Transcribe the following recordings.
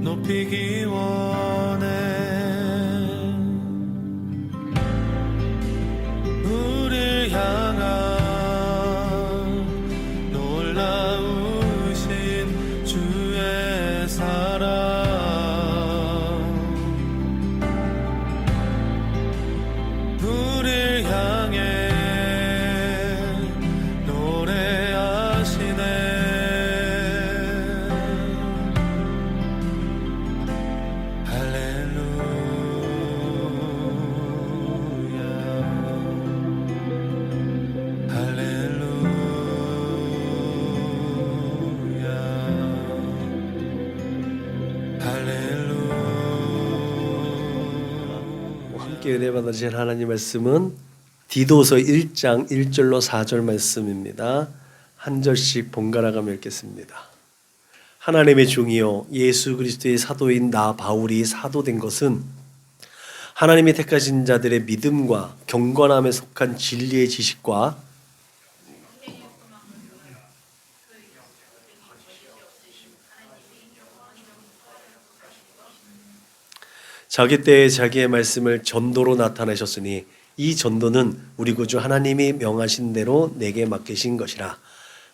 높이기 원해. 우릴 향한 놀라우신 주의 사랑, 우릴 향해 노래하시네. 함께 은혜 받으실 하나님 말씀은 디도서 1장 1절로 4절 말씀입니다. 한 절씩 번갈아가며 읽겠습니다. 하나님의 종이요 예수 그리스도의 사도인 나 바울이 사도된 것은 하나님이 택하신 자들의 믿음과 경건함에 속한 진리의 지식과 자기 때에 자기의 말씀을 전도로 나타내셨으니 이 전도는 우리 구주 하나님이 명하신 대로 내게 맡기신 것이라.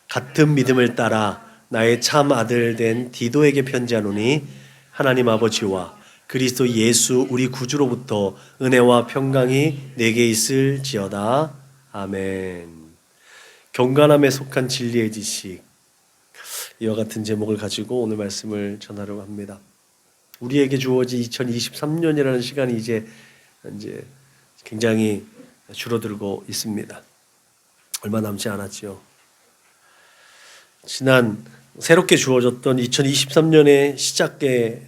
같은 믿음을 따라 나의 참 아들 된 디도에게 편지하노니 하나님 아버지와 그리스도 예수 우리 구주로부터 은혜와 평강이 내게 있을지어다. 아멘. 경건함에 속한 진리의 지식, 이와 같은 제목을 가지고 오늘 말씀을 전하려고 합니다. 우리에게 주어진 2023년이라는 시간이 이제 굉장히 줄어들고 있습니다. 얼마 남지 않았죠. 지난 새롭게 주어졌던 2023년의 시작에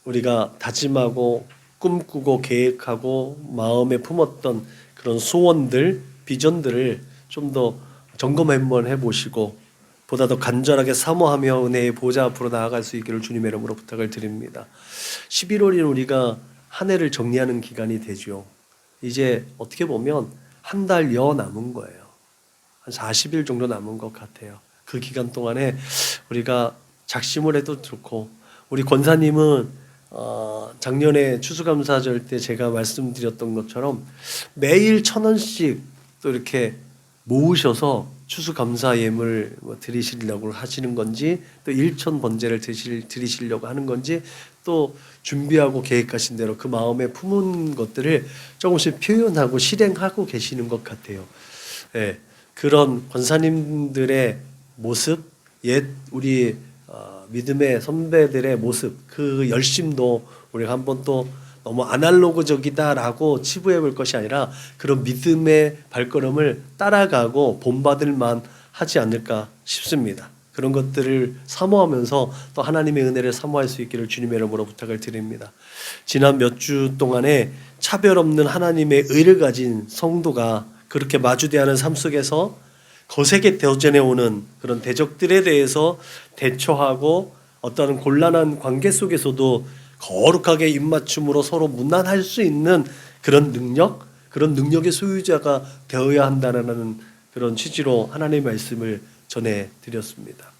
우리가 다짐하고 꿈꾸고 계획하고 마음에 품었던 그런 소원들, 비전들을 좀 더 점검 한번 해보시고 보다 더 간절하게 사모하며 은혜의 보좌 앞으로 나아갈 수 있기를 주님의 이름으로 부탁을 드립니다. 11월이 우리가 한 해를 정리하는 기간이 되죠. 이제 어떻게 보면 한 달여 남은 거예요. 한 40일 정도 남은 것 같아요. 그 기간 동안에 우리가 작심을 해도 좋고, 우리 권사님은 작년에 추수감사절 때 제가 말씀드렸던 것처럼 매일 1,000원씩 또 이렇게 모으셔서 추수감사 예물 드리시려고 하시는 건지, 또 1천 번제를 드리시려고 하는 건지, 또 준비하고 계획하신 대로 그 마음에 품은 것들을 조금씩 표현하고 실행하고 계시는 것 같아요. 네, 그런 권사님들의 모습, 옛 우리 믿음의 선배들의 모습, 그 열심도 우리가 한번 또 너무 아날로그적이다라고 치부해 볼 것이 아니라 그런 믿음의 발걸음을 따라가고 본받을 만 하지 않을까 싶습니다. 그런 것들을 사모하면서 또 하나님의 은혜를 사모할 수 있기를 주님의 이름으로 부탁을 드립니다. 지난 몇 주 동안에 차별 없는 하나님의 의를 가진 성도가 그렇게 마주대하는 삶 속에서 거세게 도전해 오는 그런 대적들에 대해서 대처하고 어떤 곤란한 관계 속에서도 거룩하게 입맞춤으로 서로 문안할 수 있는 그런 능력, 그런 능력의 소유자가 되어야 한다는 그런 취지로 하나님의 말씀을 전해드렸습니다.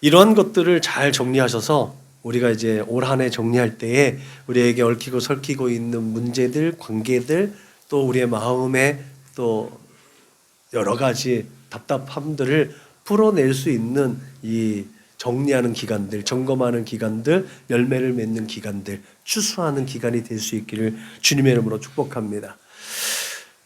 이러한 것들을 잘 정리하셔서 우리가 이제 올 한 해 정리할 때에 우리에게 얽히고 설키고 있는 문제들, 관계들, 또 우리의 마음에 또 여러 가지 답답함들을 풀어낼 수 있는 이 정리하는 기간들, 점검하는 기간들, 열매를 맺는 기간들, 추수하는 기간이 될 수 있기를 주님의 이름으로 축복합니다.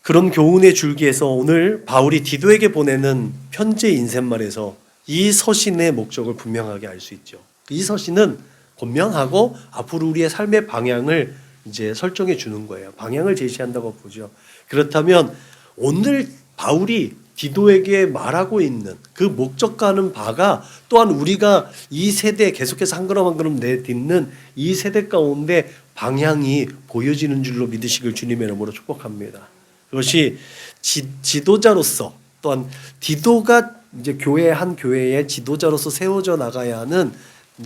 그런 교훈의 줄기에서 오늘 바울이 디도에게 보내는 편지의 인셋말에서 이 서신의 목적을 분명하게 알 수 있죠. 이 서신은 권면하고 앞으로 우리의 삶의 방향을 이제 설정해 주는 거예요. 방향을 제시한다고 보죠. 그렇다면 오늘 바울이 디도에게 말하고 있는 그 목적과는 바가 또한 우리가 이 세대에 계속해서 한 걸음 한 걸음 내딛는 이 세대 가운데 방향이 보여지는 줄로 믿으시길 주님의 이름으로 축복합니다. 그것이 지도자로서 또한 디도가 이제 한 교회의 지도자로서 세워져 나가야 하는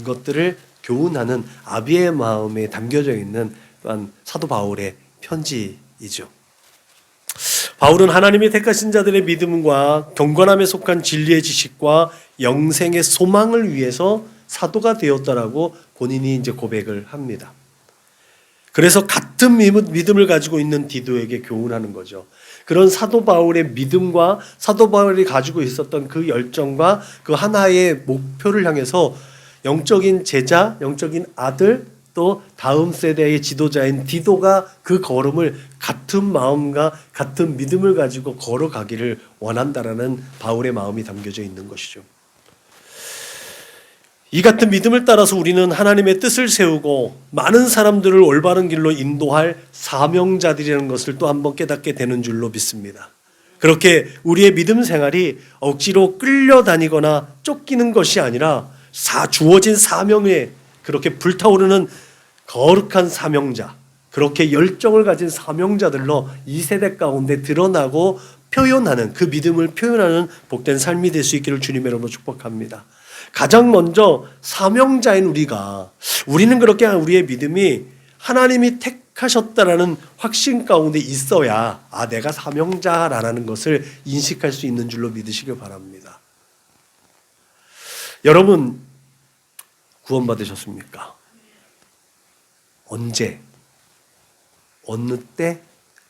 것들을 교훈하는 아비의 마음에 담겨져 있는 또한 사도 바울의 편지이죠. 바울은 하나님이 택하신 자들의 믿음과 경건함에 속한 진리의 지식과 영생의 소망을 위해서 사도가 되었다라고 본인이 이제 고백을 합니다. 그래서 같은 믿음을 가지고 있는 디도에게 교훈하는 거죠. 그런 사도 바울의 믿음과 사도 바울이 가지고 있었던 그 열정과 그 하나의 목표를 향해서 영적인 제자, 영적인 아들, 또 다음 세대의 지도자인 디도가 그 걸음을 같은 마음과 같은 믿음을 가지고 걸어가기를 원한다라는 바울의 마음이 담겨져 있는 것이죠. 이 같은 믿음을 따라서 우리는 하나님의 뜻을 세우고 많은 사람들을 올바른 길로 인도할 사명자들이라는 것을 또 한번 깨닫게 되는 줄로 믿습니다. 그렇게 우리의 믿음 생활이 억지로 끌려다니거나 쫓기는 것이 아니라 주어진 사명에 그렇게 불타오르는 거룩한 사명자, 그렇게 열정을 가진 사명자들로 이 세대 가운데 드러나고 표현하는, 그 믿음을 표현하는 복된 삶이 될 수 있기를 주님의 이름으로 축복합니다. 가장 먼저 사명자인 우리는 그렇게 우리의 믿음이 하나님이 택하셨다라는 확신 가운데 있어야 내가 사명자라는 것을 인식할 수 있는 줄로 믿으시길 바랍니다. 여러분 구원받으셨습니까? 언제? 어느 때?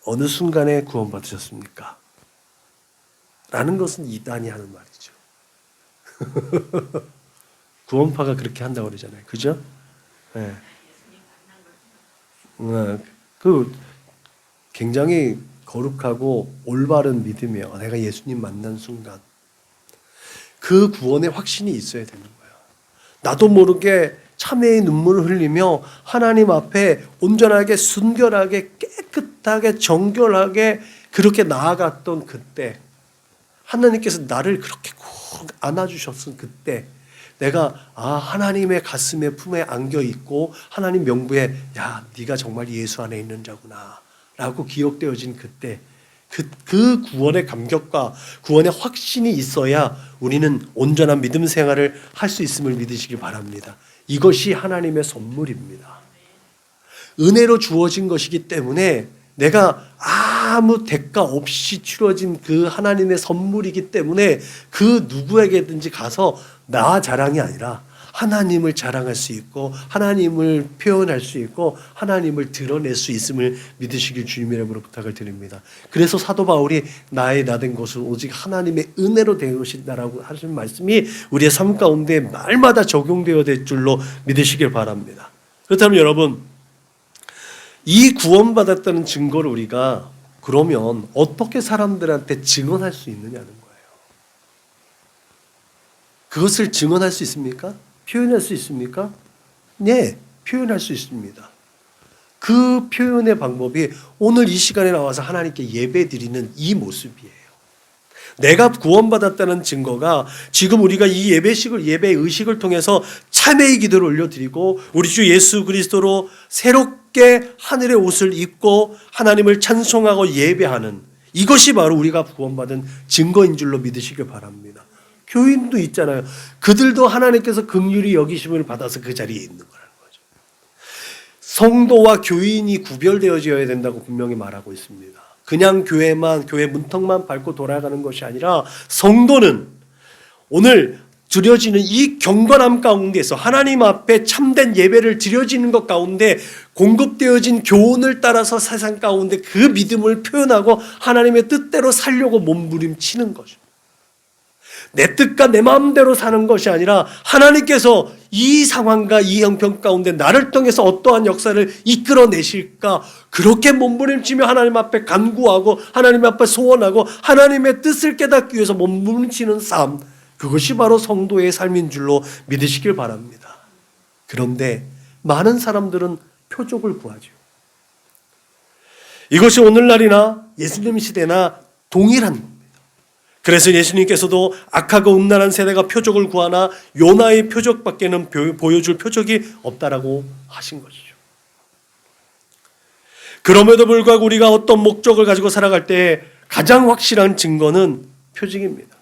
어느 순간에 구원받으셨습니까? 라는 것은 이단이 하는 말이죠. 구원파가 그렇게 한다고 그러잖아요. 그죠? 네. 그 굉장히 거룩하고 올바른 믿음이에요. 내가 예수님 만난 순간 그 구원의 확신이 있어야 되는 거예요. 나도 모르게 참회의 눈물을 흘리며 하나님 앞에 온전하게 순결하게 깨끗하게 정결하게 그렇게 나아갔던 그때, 하나님께서 나를 그렇게 꼭 안아주셨던 그때 내가 하나님의 가슴에 품에 안겨 있고 하나님 명부에 네가 정말 예수 안에 있는 자구나 라고 기억되어진 그때, 그 구원의 감격과 구원의 확신이 있어야 우리는 온전한 믿음 생활을 할 수 있음을 믿으시기 바랍니다. 이것이 하나님의 선물입니다. 은혜로 주어진 것이기 때문에 내가 아무 대가 없이 치러진 그 하나님의 선물이기 때문에 그 누구에게든지 가서 나 자랑이 아니라 하나님을 자랑할 수 있고 하나님을 표현할 수 있고 하나님을 드러낼 수 있음을 믿으시길 주님의 이름으로 부탁을 드립니다. 그래서 사도 바울이 나의 나된 것은 오직 하나님의 은혜로 된 것이다라고 하신 말씀이 우리의 삶 가운데 날마다 적용되어야 될 줄로 믿으시길 바랍니다. 그렇다면 여러분, 이 구원받았다는 증거를 우리가 그러면 어떻게 사람들한테 증언할 수 있느냐는 거예요. 그것을 증언할 수 있습니까? 표현할 수 있습니까? 네, 표현할 수 있습니다. 그 표현의 방법이 오늘 이 시간에 나와서 하나님께 예배 드리는 이 모습이에요. 내가 구원받았다는 증거가 지금 우리가 이 예배 의식을 통해서 참회의 기도를 올려드리고 우리 주 예수 그리스도로 새롭게 하늘의 옷을 입고 하나님을 찬송하고 예배하는 이것이 바로 우리가 구원받은 증거인 줄로 믿으시길 바랍니다. 교인도 있잖아요. 그들도 하나님께서 긍휼히 여기심을 받아서 그 자리에 있는 거라는 거죠. 성도와 교인이 구별되어져야 된다고 분명히 말하고 있습니다. 그냥 교회 문턱만 밟고 돌아가는 것이 아니라 성도는 오늘 드려지는 이 경건함 가운데서 하나님 앞에 참된 예배를 드려지는 것 가운데 공급되어진 교훈을 따라서 세상 가운데 그 믿음을 표현하고 하나님의 뜻대로 살려고 몸부림치는 거죠. 내 뜻과 내 마음대로 사는 것이 아니라 하나님께서 이 상황과 이 형편 가운데 나를 통해서 어떠한 역사를 이끌어내실까 그렇게 몸부림치며 하나님 앞에 간구하고 하나님 앞에 소원하고 하나님의 뜻을 깨닫기 위해서 몸부림치는 삶, 그것이 바로 성도의 삶인 줄로 믿으시길 바랍니다. 그런데 많은 사람들은 표적을 구하죠. 이것이 오늘날이나 예수님 시대나 동일한 겁니다. 그래서 예수님께서도 악하고 음란한 세대가 표적을 구하나 요나의 표적밖에는 보여줄 표적이 없다라고 하신 것이죠. 그럼에도 불구하고 우리가 어떤 목적을 가지고 살아갈 때 가장 확실한 증거는 표징입니다.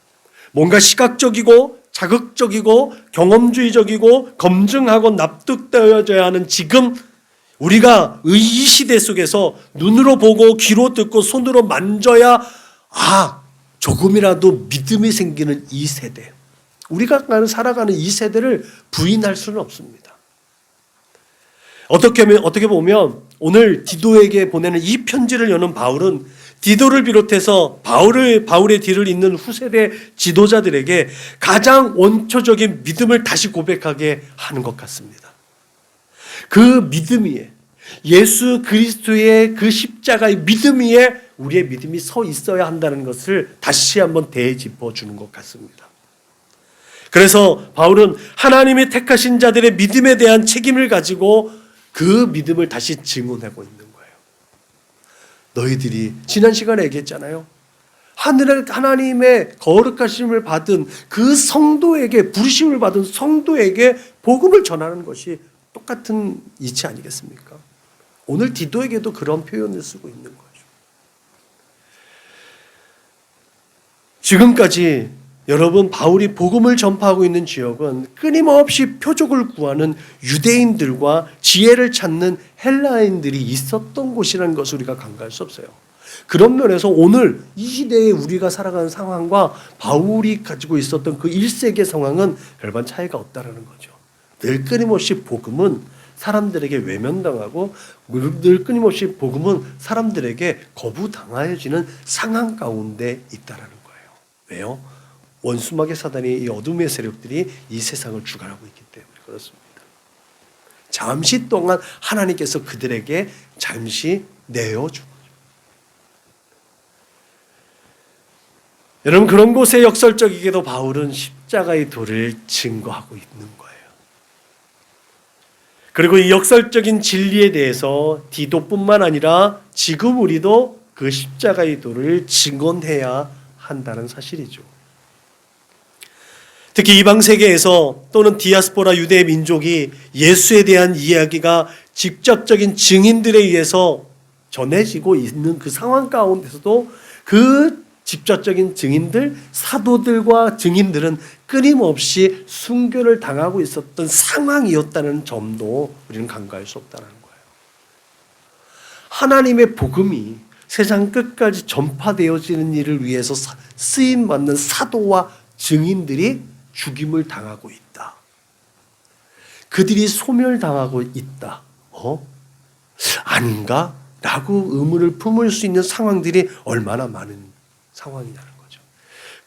뭔가 시각적이고 자극적이고 경험주의적이고 검증하고 납득되어져야 하는 지금 우리가 이 시대 속에서 눈으로 보고 귀로 듣고 손으로 만져야 조금이라도 믿음이 생기는 이 세대, 우리가 살아가는 이 세대를 부인할 수는 없습니다. 어떻게 보면 오늘 디도에게 보내는 이 편지를 여는 바울은 디도를 비롯해서 바울의 뒤를 잇는 후세대 지도자들에게 가장 원초적인 믿음을 다시 고백하게 하는 것 같습니다. 그 믿음 위에, 예수 그리스도의 그 십자가의 믿음 위에 우리의 믿음이 서 있어야 한다는 것을 다시 한번 되짚어 주는 것 같습니다. 그래서 바울은 하나님이 택하신 자들의 믿음에 대한 책임을 가지고 그 믿음을 다시 증언하고 있는 거예요. 너희들이 지난 시간에 얘기했잖아요. 하나님의 거룩하심을 받은 그 성도에게, 부르심을 받은 성도에게 복음을 전하는 것이 똑같은 이치 아니겠습니까? 오늘 디도에게도 그런 표현을 쓰고 있는 거죠. 지금까지 여러분, 바울이 복음을 전파하고 있는 지역은 끊임없이 표적을 구하는 유대인들과 지혜를 찾는 헬라인들이 있었던 곳이라는 것을 우리가 간과할 수 없어요. 그런 면에서 오늘 이 시대에 우리가 살아가는 상황과 바울이 가지고 있었던 그 1세기의 상황은 별반 차이가 없다는 거죠. 늘 끊임없이 복음은 사람들에게 외면당하고, 늘 끊임없이 복음은 사람들에게 거부당하여지는 상황 가운데 있다는 거예요. 왜요? 원수마귀 사단이, 이 어둠의 세력들이 이 세상을 주관하고 있기 때문에 그렇습니다. 잠시 동안 하나님께서 그들에게 잠시 내어주고, 여러분, 그런 곳에 역설적이게도 바울은 십자가의 도를 증거하고 있는 거예요. 그리고 이 역설적인 진리에 대해서 디도뿐만 아니라 지금 우리도 그 십자가의 도를 증언해야 한다는 사실이죠. 특히 이방 세계에서 또는 디아스포라 유대 민족이 예수에 대한 이야기가 직접적인 증인들에 의해서 전해지고 있는 그 상황 가운데서도 그 직접적인 증인들, 사도들과 증인들은 끊임없이 순교를 당하고 있었던 상황이었다는 점도 우리는 간과할 수 없다는 거예요. 하나님의 복음이 세상 끝까지 전파되어지는 일을 위해서 쓰임받는 사도와 증인들이 죽임을 당하고 있다. 그들이 소멸당하고 있다. 아닌가? 라고 의문을 품을 수 있는 상황들이 얼마나 많은 상황이냐는 거죠.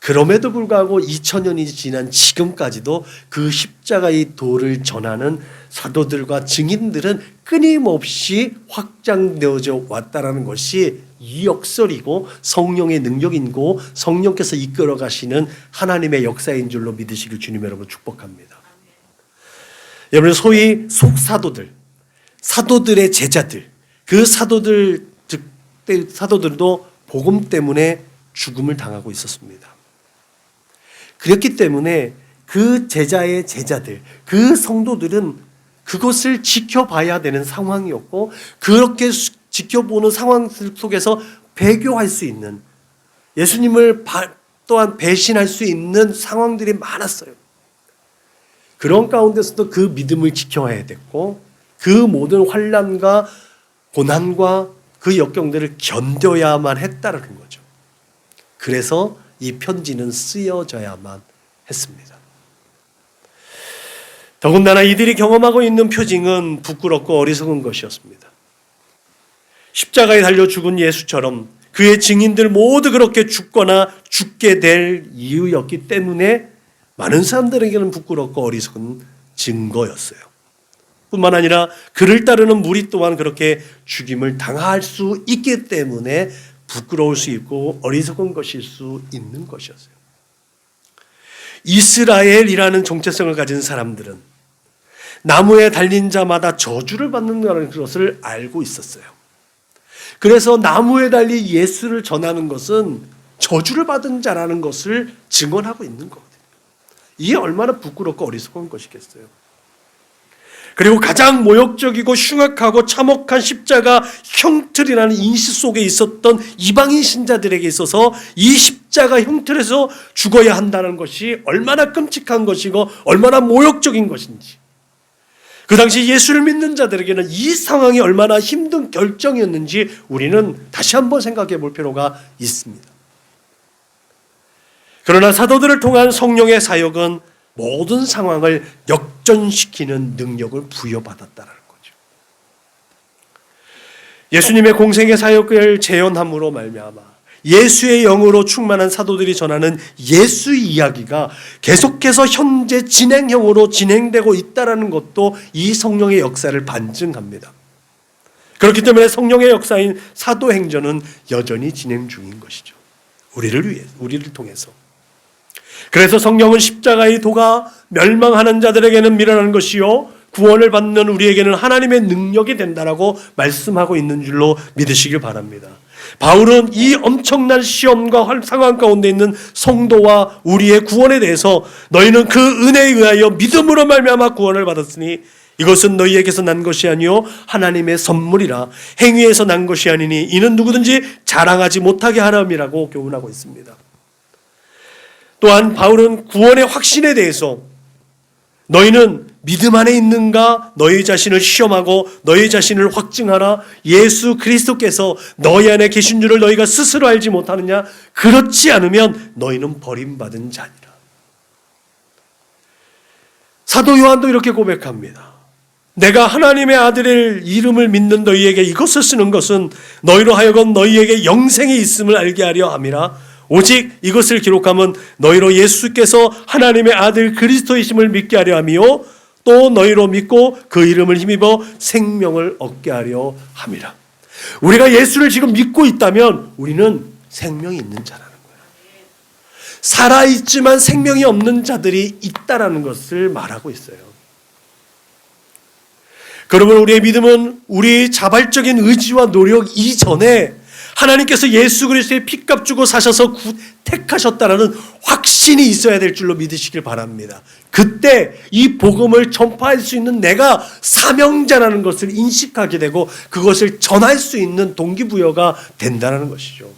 그럼에도 불구하고 2000년이 지난 지금까지도 그 십자가의 도를 전하는 사도들과 증인들은 끊임없이 확장되어져 왔다는 것이 이 역설이고 성령의 능력이고 성령께서 이끌어 가시는 하나님의 역사인 줄로 믿으시길 주님 여러분 축복합니다. 여러분, 소위 속사도들, 사도들의 제자들, 그 사도들도 복음 때문에 죽음을 당하고 있었습니다. 그렇기 때문에 그 제자의 제자들, 그 성도들은 그것을 지켜봐야 되는 상황이었고, 그렇게 지켜보는 상황 속에서 배교할 수 있는, 예수님을 또한 배신할 수 있는 상황들이 많았어요. 그런 가운데서도 그 믿음을 지켜야 됐고, 그 모든 환난과 고난과 그 역경들을 견뎌야만 했다는 거죠. 그래서 이 편지는 쓰여져야만 했습니다. 더군다나 이들이 경험하고 있는 표징은 부끄럽고 어리석은 것이었습니다. 십자가에 달려 죽은 예수처럼 그의 증인들 모두 그렇게 죽거나 죽게 될 이유였기 때문에 많은 사람들에게는 부끄럽고 어리석은 증거였어요. 뿐만 아니라 그를 따르는 무리 또한 그렇게 죽임을 당할 수 있기 때문에 부끄러울 수 있고 어리석은 것일 수 있는 것이었어요. 이스라엘이라는 정체성을 가진 사람들은 나무에 달린 자마다 저주를 받는다는 것을 알고 있었어요. 그래서 나무에 달린 예수를 전하는 것은 저주를 받은 자라는 것을 증언하고 있는 거거든요. 이게 얼마나 부끄럽고 어리석은 것이겠어요. 그리고 가장 모욕적이고 흉악하고 참혹한 십자가 형틀이라는 인식 속에 있었던 이방인 신자들에게 있어서 이 십자가 형틀에서 죽어야 한다는 것이 얼마나 끔찍한 것이고 얼마나 모욕적인 것인지, 그 당시 예수를 믿는 자들에게는 이 상황이 얼마나 힘든 결정이었는지 우리는 다시 한번 생각해 볼 필요가 있습니다. 그러나 사도들을 통한 성령의 사역은 모든 상황을 역전시키는 능력을 부여받았다는 거죠. 예수님의 공생의 사역을 재현함으로 말미암아 예수의 영으로 충만한 사도들이 전하는 예수 이야기가 계속해서 현재 진행형으로 진행되고 있다는 것도 이 성령의 역사를 반증합니다. 그렇기 때문에 성령의 역사인 사도행전은 여전히 진행 중인 것이죠. 우리를 통해서. 그래서 성령은 십자가의 도가 멸망하는 자들에게는 미련한 것이요 구원을 받는 우리에게는 하나님의 능력이 된다라고 말씀하고 있는 줄로 믿으시길 바랍니다. 바울은 이 엄청난 시험과 상황 가운데 있는 성도와 우리의 구원에 대해서 너희는 그 은혜에 의하여 믿음으로 말미암아 구원을 받았으니 이것은 너희에게서 난 것이 아니요 하나님의 선물이라 행위에서 난 것이 아니니 이는 누구든지 자랑하지 못하게 하람이라고 교훈하고 있습니다. 또한 바울은 구원의 확신에 대해서 너희는 믿음 안에 있는가 너희 자신을 시험하고 너희 자신을 확증하라. 예수 그리스도께서 너희 안에 계신 줄을 너희가 스스로 알지 못하느냐? 그렇지 않으면 너희는 버림받은 자니라. 사도 요한도 이렇게 고백합니다. 내가 하나님의 아들의 이름을 믿는 너희에게 이것을 쓰는 것은 너희로 하여금 너희에게 영생이 있음을 알게 하려 함이라. 오직 이것을 기록하면 너희로 예수께서 하나님의 아들 그리스도이심을 믿게 하려 함이요 또 너희로 믿고 그 이름을 힘입어 생명을 얻게 하려 함이라. 우리가 예수를 지금 믿고 있다면 우리는 생명이 있는 자라는 거예요. 살아있지만 생명이 없는 자들이 있다라는 것을 말하고 있어요. 그러면 우리의 믿음은 우리 자발적인 의지와 노력 이전에 하나님께서 예수 그리스도의 피값 주고 사셔서 택하셨다라는 확신이 있어야 될 줄로 믿으시길 바랍니다. 그때 이 복음을 전파할 수 있는 내가 사명자라는 것을 인식하게 되고 그것을 전할 수 있는 동기부여가 된다는 것이죠.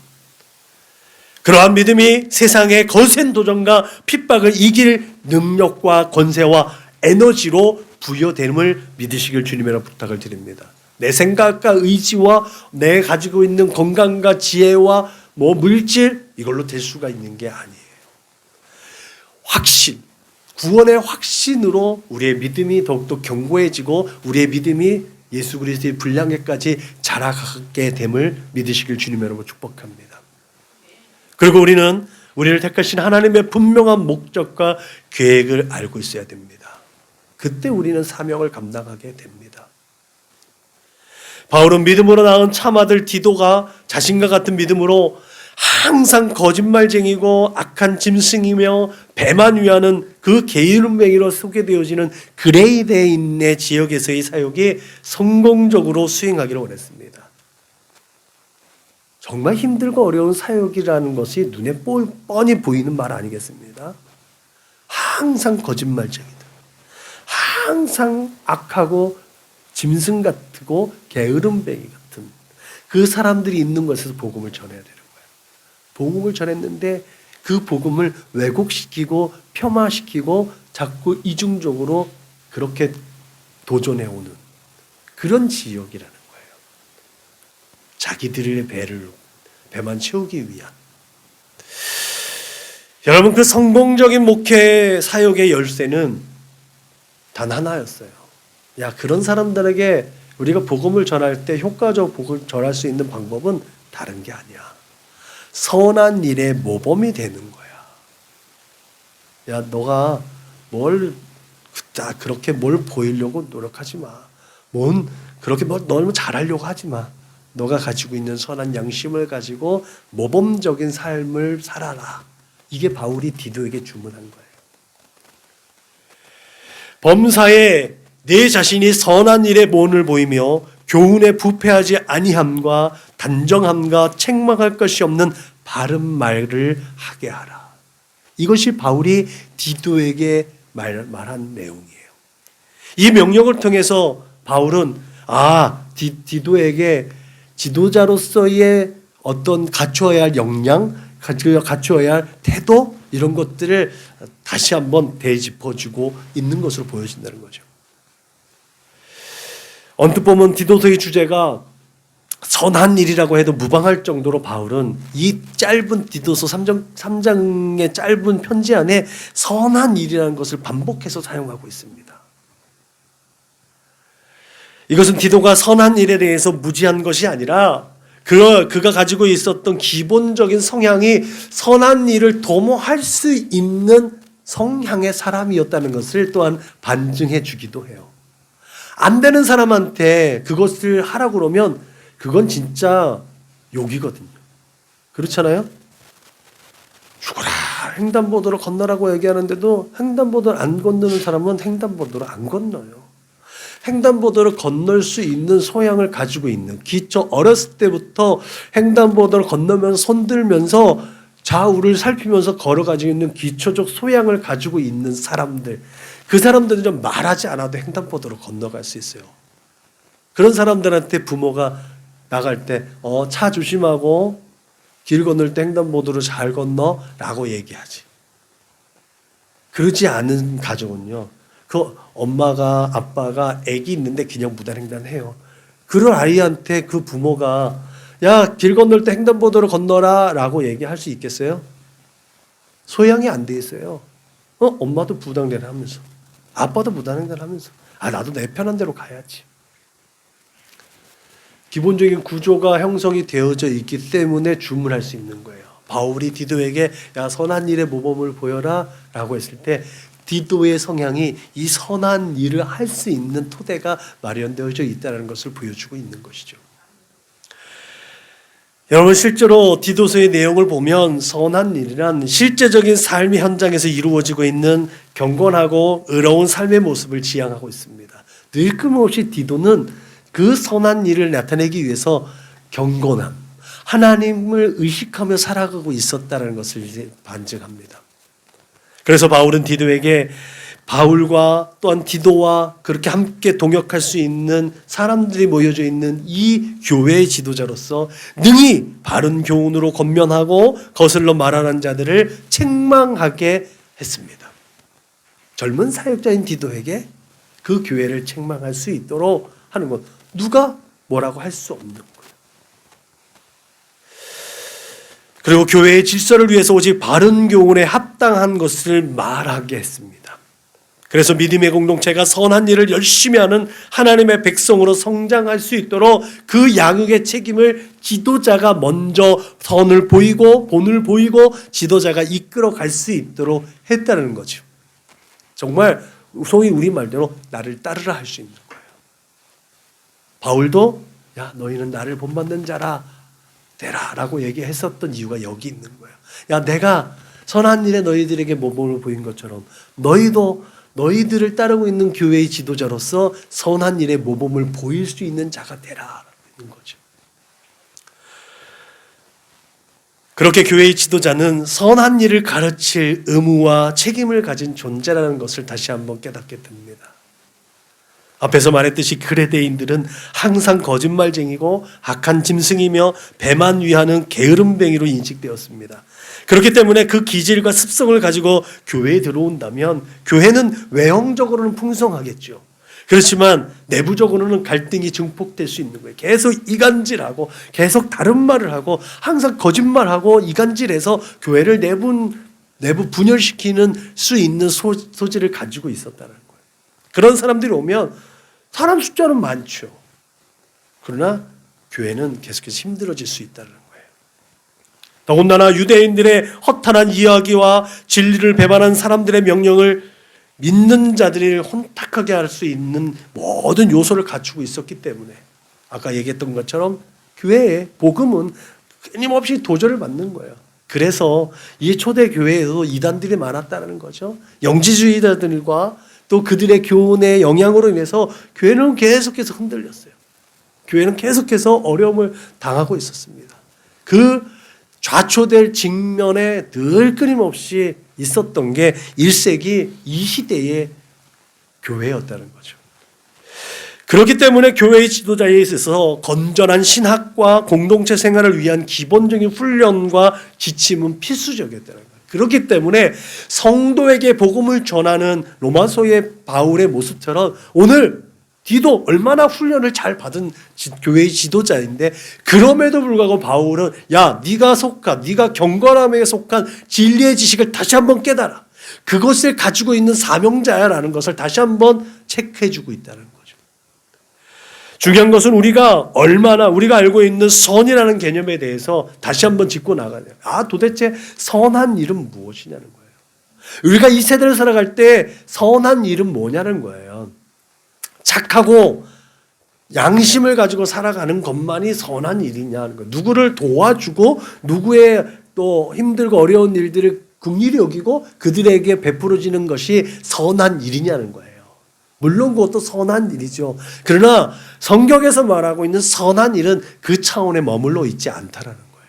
그러한 믿음이 세상의 거센 도전과 핍박을 이길 능력과 권세와 에너지로 부여됨을 믿으시길 주님이라 부탁을 드립니다. 내 생각과 의지와 내 가지고 있는 건강과 지혜와 물질 이걸로 될 수가 있는 게 아니에요. 확신, 구원의 확신으로 우리의 믿음이 더욱더 견고해지고 우리의 믿음이 예수 그리스도의 분량에까지 자라가게 됨을 믿으시길 주님 여러분 축복합니다. 그리고 우리는 우리를 택하신 하나님의 분명한 목적과 계획을 알고 있어야 됩니다. 그때 우리는 사명을 감당하게 됩니다. 바울은 믿음으로 낳은 참아들 디도가 자신과 같은 믿음으로 항상 거짓말쟁이고 악한 짐승이며 배만 위하는 그 게으름뱅이로 소개되어지는 그레이데인의 지역에서의 사역이 성공적으로 수행하기를 원했습니다. 정말 힘들고 어려운 사역이라는 것이 눈에 뻔히 보이는 말 아니겠습니까? 항상 거짓말쟁이들, 항상 악하고 짐승 같고 게으름뱅이 같은 그 사람들이 있는 곳에서 복음을 전해야 되는 거예요. 복음을 전했는데 그 복음을 왜곡시키고 폄하시키고 자꾸 이중적으로 그렇게 도전해오는 그런 지역이라는 거예요. 자기들의 배만 채우기 위한. 여러분, 그 성공적인 목회 사역의 열쇠는 단 하나였어요. 야, 그런 사람들에게 우리가 복음을 전할 때 효과적 복음을 전할 수 있는 방법은 다른 게 아니야. 선한 일의 모범이 되는 거야. 야, 너가 그렇게 뭘 보이려고 노력하지 마. 그렇게 너무 잘하려고 하지 마. 너가 가지고 있는 선한 양심을 가지고 모범적인 삶을 살아라. 이게 바울이 디도에게 주문한 거예요. 범사에 내 자신이 선한 일에 본을 보이며 교훈에 부패하지 아니함과 단정함과 책망할 것이 없는 바른 말을 하게 하라. 이것이 바울이 디도에게 말한 내용이에요. 이 명령을 통해서 바울은 디도에게 지도자로서의 어떤 갖추어야 할 역량, 갖추어야 할 태도 이런 것들을 다시 한번 되짚어주고 있는 것으로 보여진다는 거죠. 언뜻 보면 디도서의 주제가 선한 일이라고 해도 무방할 정도로 바울은 이 짧은 디도서 3장의 짧은 편지 안에 선한 일이라는 것을 반복해서 사용하고 있습니다. 이것은 디도가 선한 일에 대해서 무지한 것이 아니라 그가 가지고 있었던 기본적인 성향이 선한 일을 도모할 수 있는 성향의 사람이었다는 것을 또한 반증해 주기도 해요. 안 되는 사람한테 그것을 하라고 그러면 그건 진짜 욕이거든요. 그렇잖아요? 죽어라, 횡단보도로 건너라고 얘기하는데도 횡단보도를 안 건너는 사람은 횡단보도를 안 건너요. 횡단보도를 건널 수 있는 소양을 가지고 있는, 어렸을 때부터 횡단보도를 건너면서 손들면서 좌우를 살피면서 걸어가지고 있는 기초적 소양을 가지고 있는 사람들, 그 사람들은 좀 말하지 않아도 횡단보도로 건너갈 수 있어요. 그런 사람들한테 부모가 나갈 때 차 조심하고 길 건널 때 횡단보도로 잘 건너 라고 얘기하지. 그러지 않은 가족은요, 그 엄마가 아빠가 아기 있는데 그냥 무단횡단해요. 그런 아이한테 그 부모가 야, 길 건널 때 횡단보도로 건너라 라고 얘기할 수 있겠어요? 소양이 안 돼 있어요. 엄마도 무단횡단 하면서 아빠도 무단횡단 하면서 나도 내 편한 대로 가야지. 기본적인 구조가 형성이 되어져 있기 때문에 주문할 수 있는 거예요. 바울이 디도에게 야, 선한 일에 모범을 보여라 라고 했을 때 디도의 성향이 이 선한 일을 할 수 있는 토대가 마련되어져 있다는 것을 보여주고 있는 것이죠. 여러분, 실제로 디도서의 내용을 보면 선한 일이란 실제적인 삶의 현장에서 이루어지고 있는 경건하고 의로운 삶의 모습을 지향하고 있습니다. 늘 끊임없이 디도는 그 선한 일을 나타내기 위해서 경건함, 하나님을 의식하며 살아가고 있었다는 것을 이제 반증합니다. 그래서 바울은 디도에게 바울과 또한 디도와 그렇게 함께 동역할 수 있는 사람들이 모여져 있는 이 교회의 지도자로서 능히 바른 교훈으로 권면하고 거슬러 말하는 자들을 책망하게 했습니다. 젊은 사역자인 디도에게 그 교회를 책망할 수 있도록 하는 것, 누가 뭐라고 할 수 없는 거예요. 그리고 교회의 질서를 위해서 오직 바른 교훈에 합당한 것을 말하게 했습니다. 그래서 믿음의 공동체가 선한 일을 열심히 하는 하나님의 백성으로 성장할 수 있도록 그 양육의 책임을 지도자가 먼저 본을 보이고 지도자가 이끌어 갈 수 있도록 했다는 거죠. 정말 소위 우리 말대로 나를 따르라 할 수 있는 거예요. 바울도 야, 너희는 나를 본받는 자라 되라 라고 얘기했었던 이유가 여기 있는 거예요. 야, 내가 선한 일에 너희들에게 모범을 보인 것처럼 너희도 너희들을 따르고 있는 교회의 지도자로서 선한 일에 모범을 보일 수 있는 자가 되라 라고 있는 거죠. 그렇게 교회의 지도자는 선한 일을 가르칠 의무와 책임을 가진 존재라는 것을 다시 한번 깨닫게 됩니다. 앞에서 말했듯이 그레데인들은 항상 거짓말쟁이고 악한 짐승이며 배만 위하는 게으름뱅이로 인식되었습니다. 그렇기 때문에 그 기질과 습성을 가지고 교회에 들어온다면 교회는 외형적으로는 풍성하겠죠. 그렇지만 내부적으로는 갈등이 증폭될 수 있는 거예요. 계속 이간질하고 계속 다른 말을 하고 항상 거짓말하고 이간질해서 교회를 내부 분열시키는 수 있는 소질을 가지고 있었다는 거예요. 그런 사람들이 오면 사람 숫자는 많죠. 그러나 교회는 계속해서 힘들어질 수 있다는 거예요. 더군다나 유대인들의 허탄한 이야기와 진리를 배반한 사람들의 명령을 믿는 자들이 혼탁하게 할 수 있는 모든 요소를 갖추고 있었기 때문에 아까 얘기했던 것처럼 교회의 복음은 끊임없이 도전을 받는 거예요. 그래서 이 초대 교회에도 이단들이 많았다는 거죠. 영지주의자들과 또 그들의 교훈의 영향으로 인해서 교회는 계속해서 흔들렸어요. 교회는 계속해서 어려움을 당하고 있었습니다. 그 좌초될 직면에 늘 끊임없이 있었던 게 1세기 이 시대의 교회였다는 거죠. 그렇기 때문에 교회의 지도자에 있어서 건전한 신학과 공동체 생활을 위한 기본적인 훈련과 지침은 필수적이었다는 거예요. 그렇기 때문에 성도에게 복음을 전하는 로마서의 바울의 모습처럼 오늘 디도 얼마나 훈련을 잘 받은 교회의 지도자인데 그럼에도 불구하고 바울은 야 네가 경건함에 속한 진리의 지식을 다시 한번 깨달아. 그것을 가지고 있는 사명자야라는 것을 다시 한번 체크해주고 있다는 거죠. 중요한 것은 우리가 알고 있는 선이라는 개념에 대해서 다시 한번 짚고 나가야 돼요. 도대체 선한 일은 무엇이냐는 거예요. 우리가 이 세대를 살아갈 때 선한 일은 뭐냐는 거예요. 착하고 양심을 가지고 살아가는 것만이 선한 일이냐는 거예요. 누구를 도와주고 누구의 또 힘들고 어려운 일들을 긍휼히 여기고 그들에게 베풀어지는 것이 선한 일이냐는 거예요. 물론 그것도 선한 일이죠. 그러나 성경에서 말하고 있는 선한 일은 그 차원에 머물러 있지 않다라는 거예요.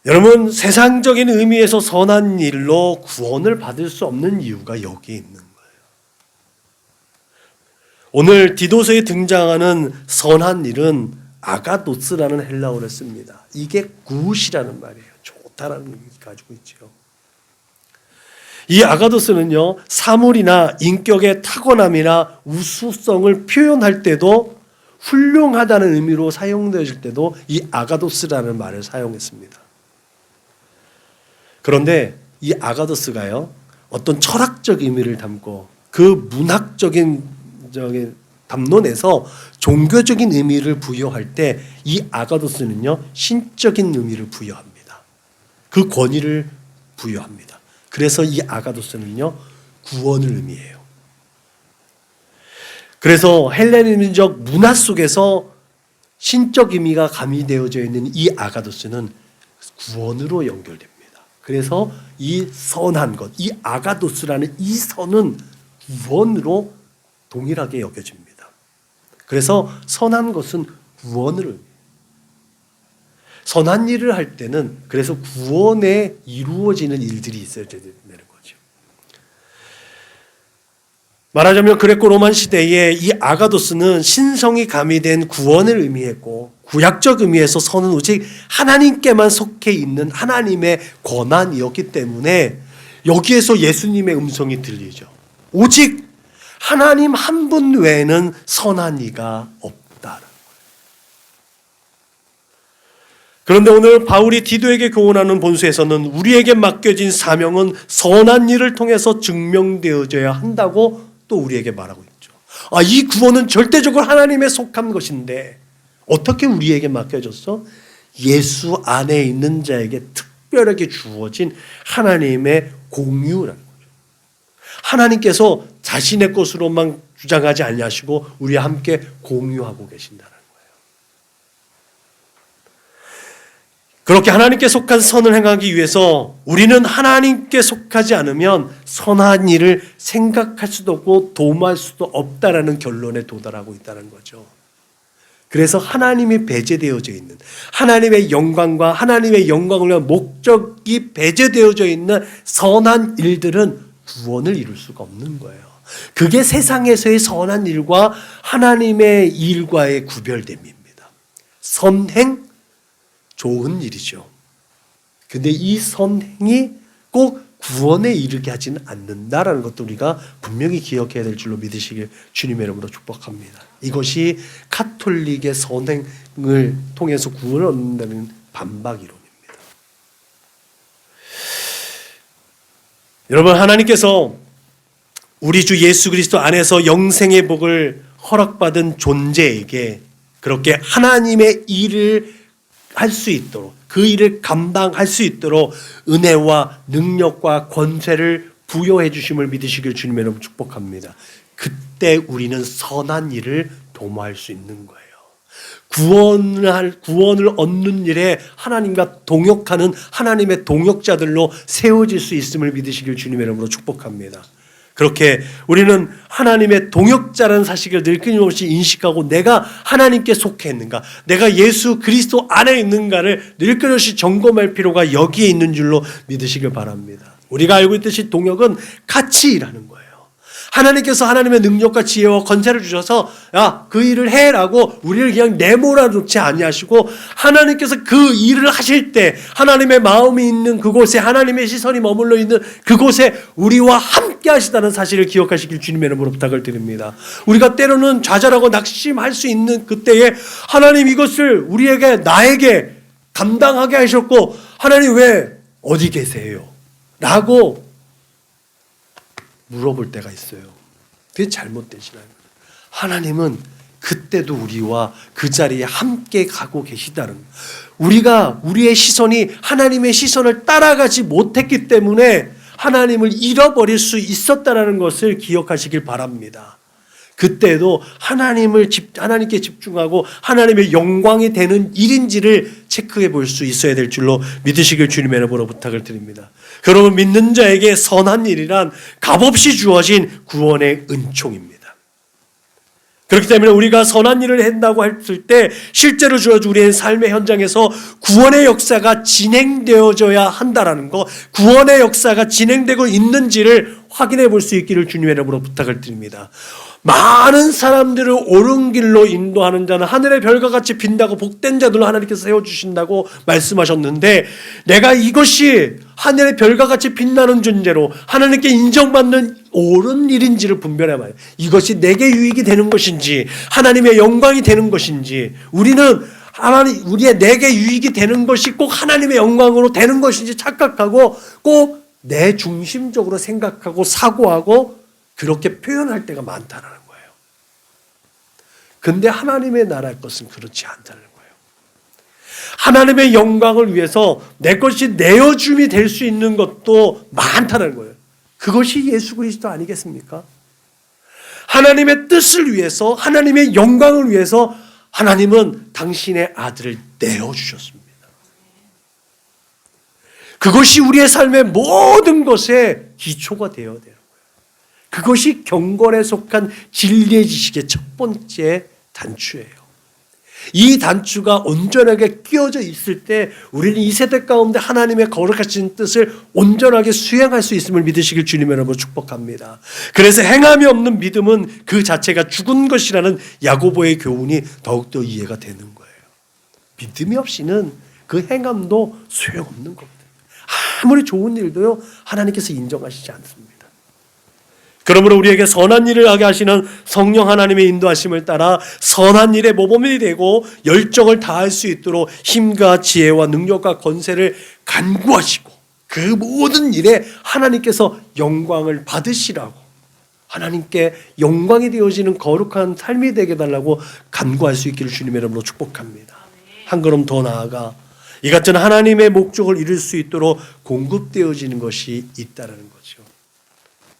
여러분, 세상적인 의미에서 선한 일로 구원을 받을 수 없는 이유가 여기에 있는 거예요. 오늘 디도서에 등장하는 선한 일은 아가도스라는 헬라어를 씁니다. 이게 굿이라는 말이에요. 좋다라는 의미를 가지고 있죠. 이 아가도스는요, 사물이나 인격의 타고남이나 우수성을 표현할 때도 훌륭하다는 의미로 사용되어질 때도 이 아가도스라는 말을 사용했습니다. 그런데 이 아가도스가요, 어떤 철학적 의미를 담고 그 문학적인 담론에서 종교적인 의미를 부여할 때 이 아가도스는요, 신적인 의미를 부여합니다. 그 권위를 부여합니다. 그래서 이 아가도스는요, 구원을 의미해요. 그래서 헬레니민족 문화 속에서 신적 의미가 가미되어져 있는 이 아가도스는 구원으로 연결됩니다. 그래서 이 선한 것, 이 아가도스라는 이 선은 구원으로 동일하게 여겨집니다. 그래서 선한 것은 구원을 의미해요. 선한 일을 할 때는 그래서 구원에 이루어지는 일들이 있어야 되는 거죠. 말하자면 그레코 로만 시대에 이 아가도스는 신성이 가미된 구원을 의미했고, 구약적 의미에서 선은 오직 하나님께만 속해 있는 하나님의 권한이었기 때문에 여기에서 예수님의 음성이 들리죠. 오직 하나님 한 분 외에는 선한 이가 없다. 그런데 오늘 바울이 디도에게 교훈하는 본서에서는 우리에게 맡겨진 사명은 선한 일을 통해서 증명되어져야 한다고 또 우리에게 말하고 있죠. 이 구원은 절대적으로 하나님에 속한 것인데 어떻게 우리에게 맡겨졌어? 예수 안에 있는 자에게 특별하게 주어진 하나님의 공유라는 거죠. 하나님께서 자신의 것으로만 주장하지 아니하시고 우리와 함께 공유하고 계신다는 거예요. 그렇게 하나님께 속한 선을 행하기 위해서 우리는 하나님께 속하지 않으면 선한 일을 생각할 수도 없고 도모할 수도 없다라는 결론에 도달하고 있다는 거죠. 그래서 하나님이 배제되어져 있는, 하나님의 영광과 하나님의 영광을 위한 목적이 배제되어져 있는 선한 일들은 구원을 이룰 수가 없는 거예요. 그게 세상에서의 선한 일과 하나님의 일과의 구별됨입니다. 선행, 좋은 일이죠. 근데 이 선행이 꼭 구원에 이르게 하지는 않는다라는 것도 우리가 분명히 기억해야 될 줄로 믿으시길 주님의 이름으로 축복합니다. 이것이 카톨릭의 선행을 통해서 구원을 얻는다는 반박 이론입니다. 여러분, 하나님께서 우리 주 예수 그리스도 안에서 영생의 복을 허락받은 존재에게 그렇게 하나님의 일을 할 수 있도록, 그 일을 감당할 수 있도록 은혜와 능력과 권세를 부여해 주심을 믿으시길 주님의 이름으로 축복합니다. 그때 우리는 선한 일을 도모할 수 있는 거예요. 구원을 얻는 일에 하나님과 동역하는 하나님의 동역자들로 세워질 수 있음을 믿으시길 주님의 이름으로 축복합니다. 그렇게 우리는 하나님의 동역자라는 사실을 늘 끊임없이 인식하고 내가 하나님께 속해 있는가, 내가 예수 그리스도 안에 있는가를 늘 끊임없이 점검할 필요가 여기에 있는 줄로 믿으시길 바랍니다. 우리가 알고 있듯이 동역은 같이 일하는 거예요. 하나님께서 하나님의 능력과 지혜와 권세를 주셔서 야, 그 일을 해라고 우리를 그냥 내몰아 놓지 아니하시고 하나님께서 그 일을 하실 때 하나님의 마음이 있는 그곳에 하나님의 시선이 머물러 있는 그곳에 우리와 함께 하시다는 사실을 기억하시길 주님의 이름으로 부탁을 드립니다. 우리가 때로는 좌절하고 낙심할 수 있는 그때에 하나님 이것을 우리에게 나에게 감당하게 하셨고 하나님 왜 어디 계세요? 라고 물어볼 때가 있어요. 그게 잘못되시나요? 하나님은 그때도 우리와 그 자리에 함께 가고 계시다는 거예요. 우리가 우리의 시선이 하나님의 시선을 따라가지 못했기 때문에 하나님을 잃어버릴 수 있었다는 것을 기억하시길 바랍니다. 그때도 하나님께 집중하고 하나님의 영광이 되는 일인지를 체크해 볼 수 있어야 될 줄로 믿으시길 주님의 이름으로 부탁을 드립니다. 여러분, 믿는 자에게 선한 일이란 값없이 주어진 구원의 은총입니다. 그렇기 때문에 우리가 선한 일을 한다고 했을 때 실제로 주어진 우리의 삶의 현장에서 구원의 역사가 진행되어져야 한다라는 것, 구원의 역사가 진행되고 있는지를 확인해 볼 수 있기를 주님의 이름으로 부탁을 드립니다. 많은 사람들을 옳은 길로 인도하는 자는 하늘의 별과 같이 빈다고 복된 자들로 하나님께서 세워주신다고 말씀하셨는데 내가 이것이 하늘의 별과 같이 빛나는 존재로 하나님께 인정받는 옳은 일인지를 분별해야 해요. 이것이 내게 유익이 되는 것인지 하나님의 영광이 되는 것인지 우리는 내게 유익이 되는 것이 꼭 하나님의 영광으로 되는 것인지 착각하고 꼭 내 중심적으로 생각하고 사고하고 그렇게 표현할 때가 많다는 거예요. 근데 하나님의 나라의 것은 그렇지 않다는 거예요. 하나님의 영광을 위해서 내 것이 내어줌이 될 수 있는 것도 많다는 거예요. 그것이 예수 그리스도 아니겠습니까? 하나님의 뜻을 위해서 하나님의 영광을 위해서 하나님은 당신의 아들을 내어주셨습니다. 그것이 우리의 삶의 모든 것의 기초가 되어야 돼요. 그것이 경건에 속한 진리의 지식의 첫 번째 단추예요. 이 단추가 온전하게 끼워져 있을 때 우리는 이 세대 가운데 하나님의 거룩하신 뜻을 온전하게 수행할 수 있음을 믿으시길 주님의 이름으로 축복합니다. 그래서 행함이 없는 믿음은 그 자체가 죽은 것이라는 야고보의 교훈이 더욱더 이해가 되는 거예요. 믿음이 없이는 그 행함도 소용없는 겁니다. 아무리 좋은 일도요 하나님께서 인정하시지 않습니다. 그러므로 우리에게 선한 일을 하게 하시는 성령 하나님의 인도하심을 따라 선한 일에 모범이 되고 열정을 다할 수 있도록 힘과 지혜와 능력과 권세를 간구하시고 그 모든 일에 하나님께서 영광을 받으시라고 하나님께 영광이 되어지는 거룩한 삶이 되게 달라고 간구할 수 있기를 주님의 이름으로 축복합니다. 한 걸음 더 나아가 이 같은 하나님의 목적을 이룰 수 있도록 공급되어지는 것이 있다는 거죠.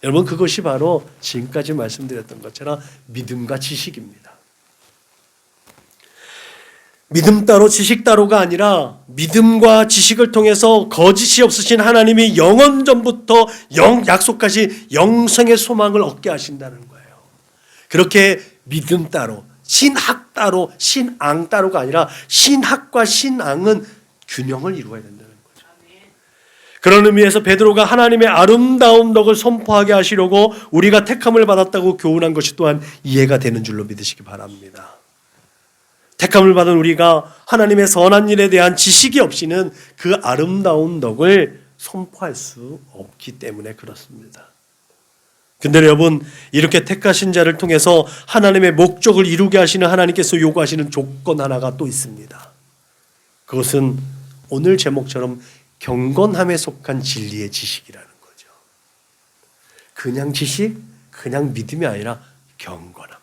여러분, 그것이 바로 지금까지 말씀드렸던 것처럼 믿음과 지식입니다. 믿음 따로 지식 따로가 아니라 믿음과 지식을 통해서 거짓이 없으신 하나님이 영원전부터 약속하신 영생의 소망을 얻게 하신다는 거예요. 그렇게 믿음 따로, 신학 따로, 신앙 따로가 아니라 신학과 신앙은 균형을 이루어야 된다는 거죠. 그런 의미에서 베드로가 하나님의 아름다운 덕을 선포하게 하시려고 우리가 택함을 받았다고 교훈한 것이 또한 이해가 되는 줄로 믿으시기 바랍니다. 택함을 받은 우리가 하나님의 선한 일에 대한 지식이 없이는 그 아름다운 덕을 선포할 수 없기 때문에 그렇습니다. 근데 여러분, 이렇게 택하신 자를 통해서 하나님의 목적을 이루게 하시는 하나님께서 요구하시는 조건 하나가 또 있습니다. 그것은 오늘 제목처럼 경건함에 속한 진리의 지식이라는 거죠. 그냥 지식, 그냥 믿음이 아니라 경건함.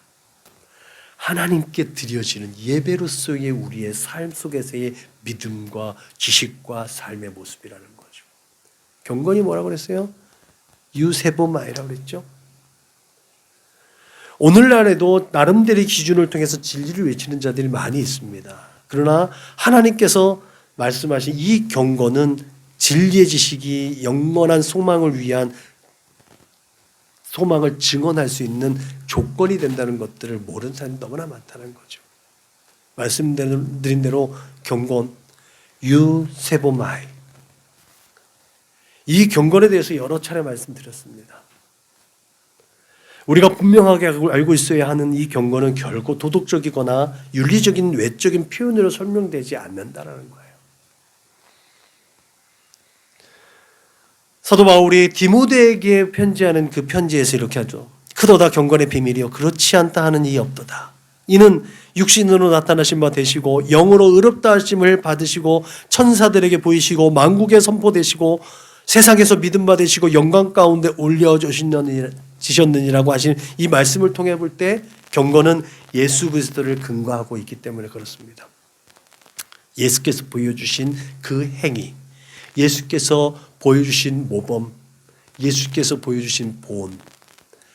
하나님께 드려지는 예배로서의 우리의 삶 속에서의 믿음과 지식과 삶의 모습이라는 거죠. 경건이 뭐라고 그랬어요? 유세보마이라고 그랬죠. 오늘날에도 나름대로의 기준을 통해서 진리를 외치는 자들이 많이 있습니다. 그러나 하나님께서 말씀하신 이 경건은 진리의 지식이 영원한 소망을 위한 소망을 증언할 수 있는 조건이 된다는 것들을 모르는 사람이 너무나 많다는 거죠. 말씀드린 대로 경건, 유세보마이. 이 경건에 대해서 여러 차례 말씀드렸습니다. 우리가 분명하게 알고 있어야 하는 이 경고는 결코 도덕적이거나 윤리적인 외적인 표현으로 설명되지 않는다라는 거예요. 사도 바울이 디모데에게 편지하는 그 편지에서 이렇게 하죠. 크도다 경건의 비밀이요 그렇지 않다 하는 이 없도다. 이는 육신으로 나타나신 바 되시고 영으로 의롭다 하심을 받으시고 천사들에게 보이시고 만국에 선포되시고 세상에서 믿음 받으시고 영광 가운데 올려지셨느니라고 하신 이 말씀을 통해 볼 때 경건은 예수 그리스도를 근거하고 있기 때문에 그렇습니다. 예수께서 보여주신 그 행위, 예수께서 보여주신 모범, 예수께서 보여주신 본,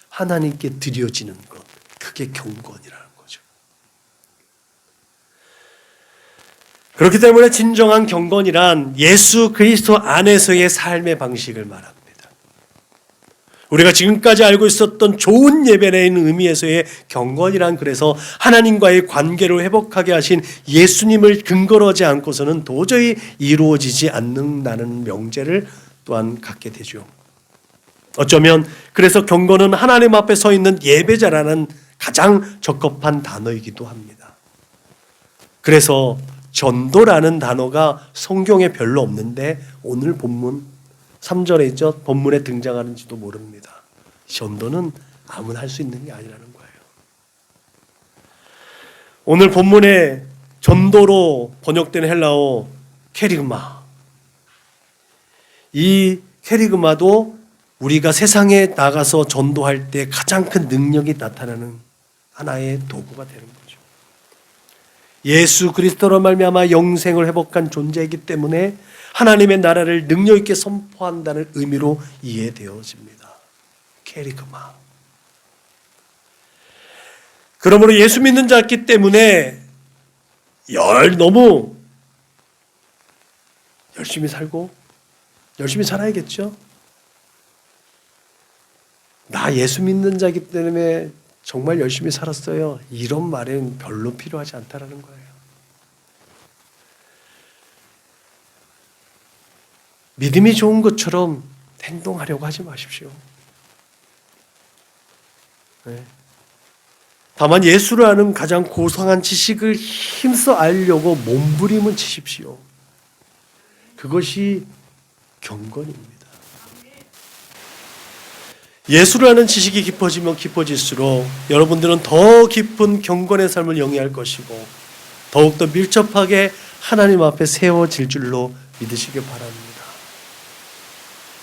하나님께 드려지는 것, 그게 경건이라는 거죠. 그렇기 때문에 진정한 경건이란 예수 그리스도 안에서의 삶의 방식을 말합니다. 우리가 지금까지 알고 있었던 좋은 예배라는 의미에서의 경건이란 그래서 하나님과의 관계를 회복하게 하신 예수님을 근거로 하지 않고서는 도저히 이루어지지 않는다는 명제를 또한 갖게 되죠. 어쩌면 그래서 경건은 하나님 앞에 서 있는 예배자라는 가장 적합한 단어이기도 합니다. 그래서 전도라는 단어가 성경에 별로 없는데 오늘 본문 3절에 있죠. 본문에 등장하는지도 모릅니다. 전도는 아무나 할 수 있는 게 아니라는 거예요. 오늘 본문에 전도로 번역된 헬라어 케리그마, 이 케리그마도 우리가 세상에 나가서 전도할 때 가장 큰 능력이 나타나는 하나의 도구가 되는 거죠. 예수 그리스도로 말미암아 영생을 회복한 존재이기 때문에 하나님의 나라를 능력 있게 선포한다는 의미로 이해되어집니다. 케리그마. 그러므로 예수 믿는 자였기 때문에 너무 열심히 살고 열심히 살아야겠죠. 나 예수 믿는 자이기 때문에 정말 열심히 살았어요. 이런 말은 별로 필요하지 않다라는 거예요. 믿음이 좋은 것처럼 행동하려고 하지 마십시오. 네. 다만 예수를 아는 가장 고상한 지식을 힘써 알려고 몸부림은 치십시오. 그것이 경건입니다. 예수를 아는 지식이 깊어지면 깊어질수록 여러분들은 더 깊은 경건의 삶을 영위할 것이고 더욱더 밀접하게 하나님 앞에 세워질 줄로 믿으시기 바랍니다.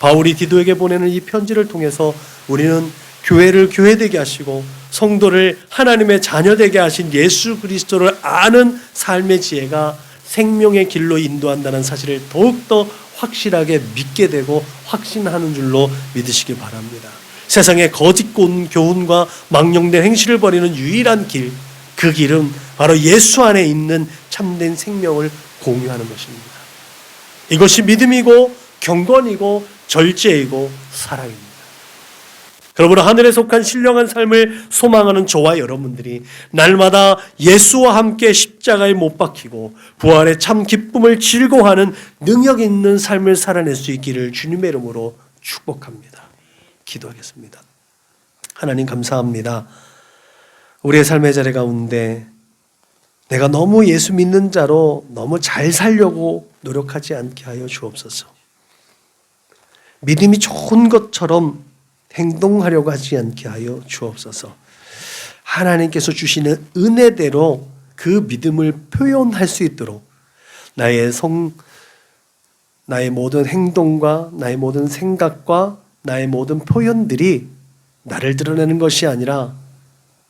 바울이 디도에게 보내는 이 편지를 통해서 우리는 교회를 교회되게 하시고 성도를 하나님의 자녀되게 하신 예수 그리스도를 아는 삶의 지혜가 생명의 길로 인도한다는 사실을 더욱더 확실하게 믿게 되고 확신하는 줄로 믿으시기 바랍니다. 세상의 거짓 교훈과 망령된 행실을 버리는 유일한 길, 그 길은 바로 예수 안에 있는 참된 생명을 공유하는 것입니다. 이것이 믿음이고 경건이고 절제이고 사랑입니다. 그러므로 하늘에 속한 신령한 삶을 소망하는 저와 여러분들이 날마다 예수와 함께 십자가에 못 박히고 부활의 참 기쁨을 즐거워하는 능력 있는 삶을 살아낼 수 있기를 주님의 이름으로 축복합니다. 기도하겠습니다. 하나님 감사합니다. 우리의 삶의 자리 가운데 내가 너무 예수 믿는 자로 너무 잘 살려고 노력하지 않게 하여 주옵소서. 믿음이 좋은 것처럼 행동하려고 하지 않게 하여 주옵소서. 하나님께서 주시는 은혜대로 그 믿음을 표현할 수 있도록 나의 모든 행동과 나의 모든 생각과 나의 모든 표현들이 나를 드러내는 것이 아니라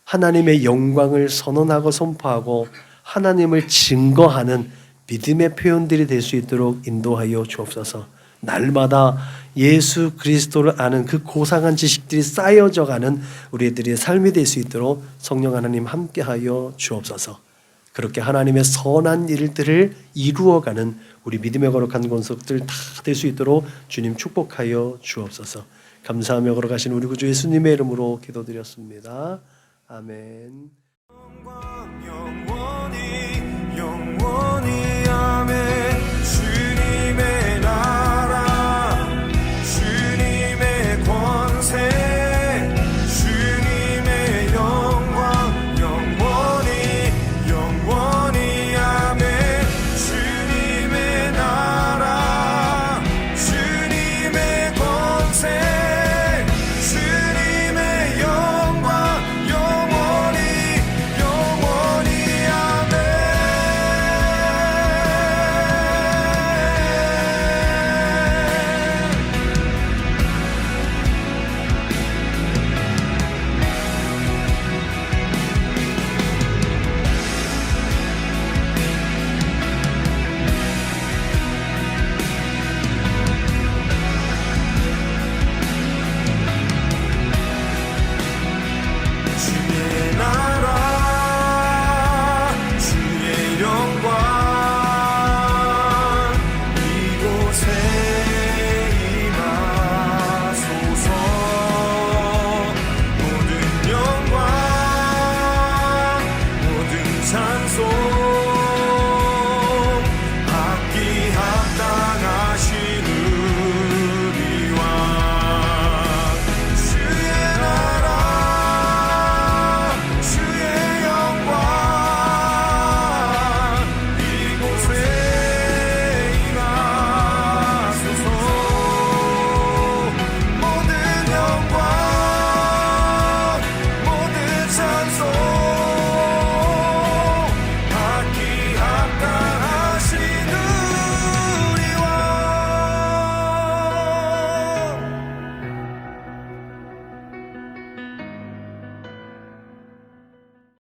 하나님의 영광을 선언하고 선포하고 하나님을 증거하는 믿음의 표현들이 될 수 있도록 인도하여 주옵소서. 날마다 예수 그리스도를 아는 그 고상한 지식들이 쌓여져가는 우리들의 삶이 될 수 있도록 성령 하나님 함께하여 주옵소서. 그렇게 하나님의 선한 일들을 이루어가는 우리 믿음의 거룩한 권속들 다 될 수 있도록 주님 축복하여 주옵소서. 감사하며 걸어가신 우리 구주 예수님의 이름으로 기도드렸습니다. 아멘.